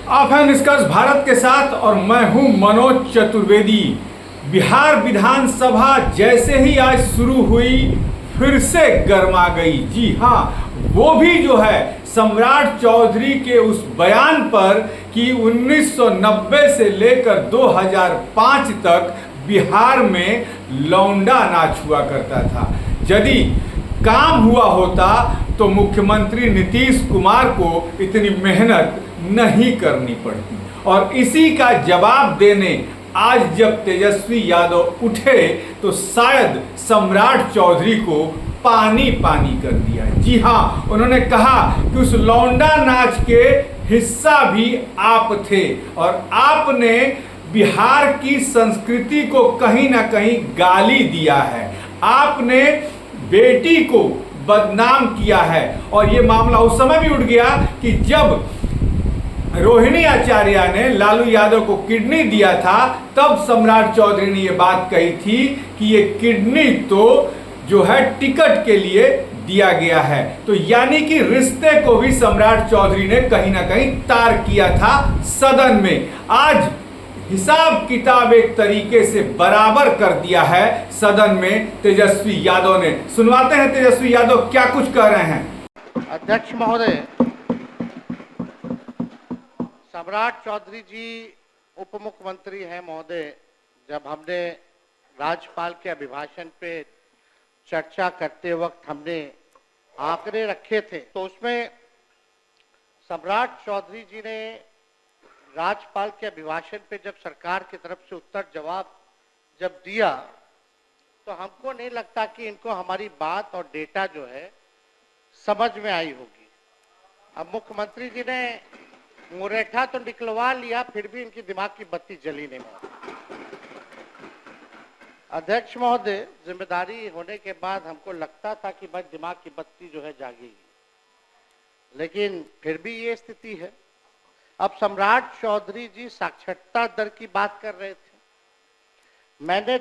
आप हैं निष्कर्ष भारत के साथ और मैं हूं मनोज चतुर्वेदी। बिहार विधानसभा जैसे ही आज शुरू हुई फिर से गर्मा गई। जी हाँ, वो भी जो है सम्राट चौधरी के उस बयान पर कि 1990 से लेकर 2005 तक बिहार में लौंडा नाच हुआ करता था। यदि काम हुआ होता तो मुख्यमंत्री नीतीश कुमार को इतनी मेहनत नहीं करनी पड़ती। और इसी का जवाब देने आज जब तेजस्वी यादव उठे तो शायद सम्राट चौधरी को पानी पानी कर दिया। जी हाँ, उन्होंने कहा कि उस लौंडा नाच के हिस्सा भी आप थे और आपने बिहार की संस्कृति को कहीं ना कहीं गाली दिया है, आपने बेटी को बदनाम किया है। और ये मामला उस समय भी उठ गया कि जब रोहिणी आचार्य ने लालू यादव को किडनी दिया था, तब सम्राट चौधरी ने ये बात कही थी कि ये किडनी तो जो है टिकट के लिए दिया गया है। तो यानी कि रिश्ते को भी सम्राट चौधरी ने कहीं ना कहीं तार किया था सदन में। आज हिसाब किताब एक तरीके से बराबर कर दिया है सदन में तेजस्वी यादव ने। सुनवाते हैं तेजस्वी यादव क्या कुछ कह रहे हैं। अध्यक्ष महोदय, सम्राट चौधरी जी उप मुख्यमंत्री हैं महोदय। जब हमने राज्यपाल के अभिभाषण पे चर्चा करते वक्त हमने आंकड़े रखे थे तो उसमें सम्राट चौधरी जी ने राज्यपाल के अभिभाषण पे जब सरकार की तरफ से उत्तर जवाब जब दिया तो हमको नहीं लगता कि इनको हमारी बात और डेटा जो है समझ में आई होगी। अब मुख्यमंत्री जी ने मुरेठा तो निकलवा लिया, फिर भी इनकी दिमाग की बत्ती जली नहीं। अध्यक्ष महोदय, जिम्मेदारी होने के बाद हमको लगता था कि बस दिमाग की बत्ती जो है जागेगी, लेकिन फिर भी ये स्थिति है। अब सम्राट चौधरी जी साक्षरता दर की बात कर रहे थे। मैंने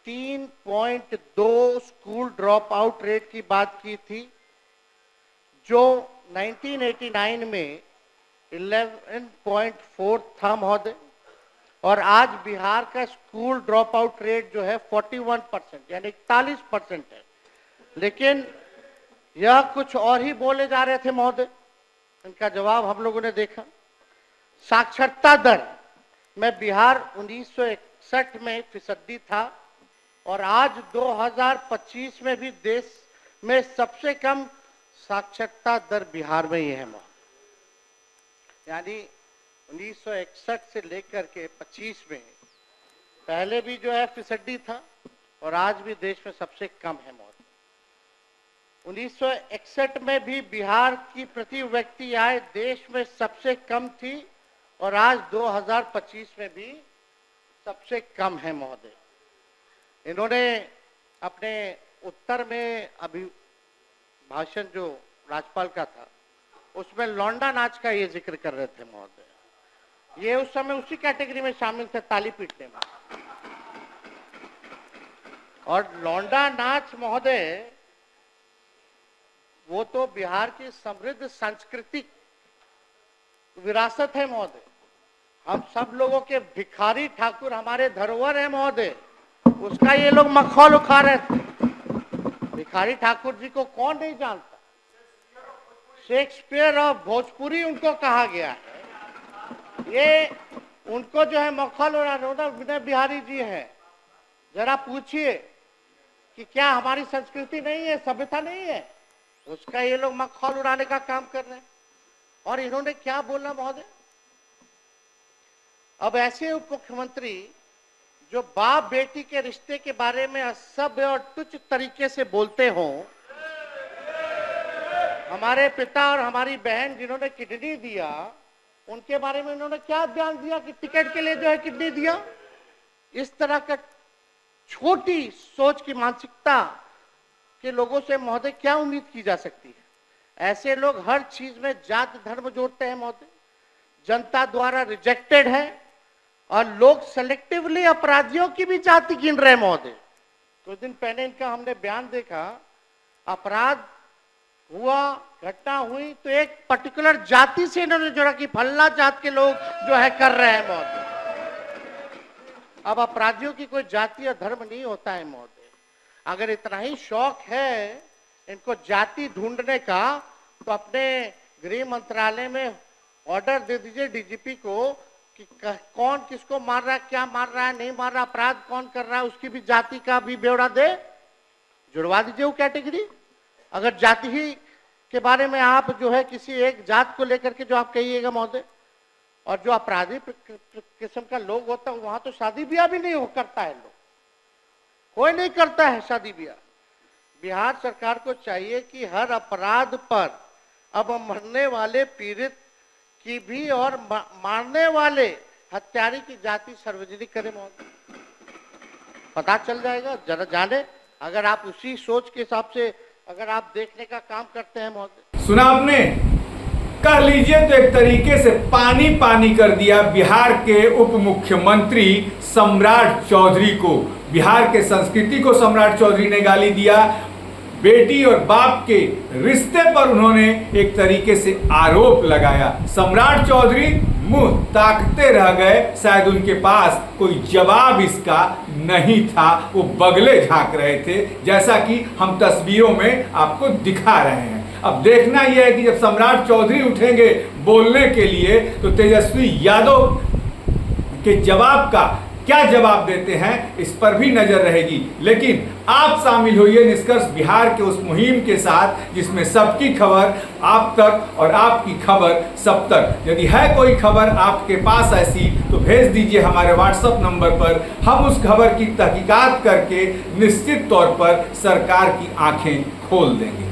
3.2 स्कूल ड्रॉप आउट रेट की बात की थी, जो 1989 में 11.4 था महोदय, और आज बिहार का स्कूल ड्रॉप आउट रेट जो है 41% यानी 41% है। लेकिन यह कुछ और ही बोले जा रहे थे महोदय। इनका जवाब हम लोगों ने देखा। साक्षरता दर में बिहार 1961 में फीसदी था और आज 2025 में भी देश में सबसे कम साक्षरता दर बिहार में ही है। यानी 1961 से लेकर के 25 में पहले भी जो है फीसदी था और आज भी देश में सबसे कम है मौत। 1961 में भी बिहार की प्रति व्यक्ति आय देश में सबसे कम थी और आज 2025 में भी सबसे कम है महोदय। इन्होंने अपने उत्तर में अभी भाषण जो राज्यपाल का था उसमें लौंडा नाच का ये जिक्र कर रहे थे महोदय। ये उस समय उसी कैटेगरी में शामिल थे, ताली पीटने में। और लौंडा नाच महोदय वो तो बिहार की समृद्ध सांस्कृतिक विरासत है महोदय। हम सब लोगों के भिखारी ठाकुर हमारे धरोहर है महोदय, उसका ये लोग मखौल उठा रहे थे। भिखारी ठाकुर जी को कौन नहीं जानता? शेक्सपियर और भोजपुरी उनको कहा गया है। ये उनको जो है मखौल उड़ाना विनय बिहारी जी है। जरा पूछिए कि क्या हमारी संस्कृति नहीं है, सभ्यता नहीं है? उसका ये लोग मखौल उड़ाने का काम कर रहे हैं। और इन्होंने क्या बोला महोदय? अब ऐसे उप मुख्यमंत्री जो बाप बेटी के रिश्ते के बारे में असभ्य और तुच्छ तरीके से बोलते हों, हमारे पिता और हमारी बहन जिन्होंने किडनी दिया उनके बारे में इन्होंने क्या बयान दिया कि टिकट के लिए जो है किडनी दिया। इस तरह का छोटी सोच की मानसिकता के लोगों से महोदय क्या उम्मीद की जा सकती है? ऐसे लोग हर चीज में जात धर्म जोड़ते हैं महोदय। जनता द्वारा रिजेक्टेड है और लोग सेलेक्टिवली अपराधियों की भी जाति गिन रहे महोदय। कुछ दिन पहले इनका हमने बयान देखा, अपराध हुआ, घटना हुई तो एक पर्टिकुलर जाति से इन्होंने जोड़ा कि फल्ला जात के लोग जो है कर रहे हैं महोदय। अब अपराधियों की कोई जाति या धर्म नहीं होता है महोदय। अगर इतना ही शौक है इनको जाति ढूंढने का तो अपने गृह मंत्रालय में ऑर्डर दे दीजिए डीजीपी को कि कौन किसको मार रहा है, क्या मार रहा है, नहीं मार रहा, अपराध कौन कर रहा है, उसकी भी जाति का भी ब्यौरा दे, जुड़वा दीजिए वो कैटेगरी। अगर जाति ही के बारे में आप जो है किसी एक जात को लेकर के जो आप कहिएगा महोदय, और जो अपराधी किस्म का लोग होता है वहां तो शादी ब्याह भी नहीं हो करता है, लोग कोई नहीं करता है शादी ब्याह। बिहार सरकार को चाहिए कि हर अपराध पर अब मरने वाले पीड़ित की भी और मारने वाले हत्यारे की जाति सार्वजनिक करे महोदय, पता चल जाएगा, जरा जाने। अगर आप उसी सोच के हिसाब से अगर आप देखने का काम करते हैं महोदय। सुना आपने, कह लीजिए तो एक तरीके से पानी पानी कर दिया बिहार के उप मुख्यमंत्री सम्राट चौधरी को। बिहार के संस्कृति को सम्राट चौधरी ने गाली दिया, बेटी और बाप के रिश्ते पर उन्होंने एक तरीके से आरोप लगाया। सम्राट चौधरी मुंह ताकते रह गए, शायद उनके पास कोई जवाब इसका नहीं था, वो बगले झांक रहे थे, जैसा कि हम तस्वीरों में आपको दिखा रहे हैं। अब देखना यह है कि जब सम्राट चौधरी उठेंगे बोलने के लिए तो तेजस्वी यादव के जवाब का क्या जवाब देते हैं, इस पर भी नजर रहेगी। लेकिन आप शामिल होइए निष्कर्ष बिहार के उस मुहिम के साथ जिसमें सबकी खबर आप तक और आपकी खबर सब तक। यदि है कोई खबर आपके पास ऐसी तो भेज दीजिए हमारे व्हाट्सएप नंबर पर, हम उस खबर की तहकीकात करके निश्चित तौर पर सरकार की आंखें खोल देंगे।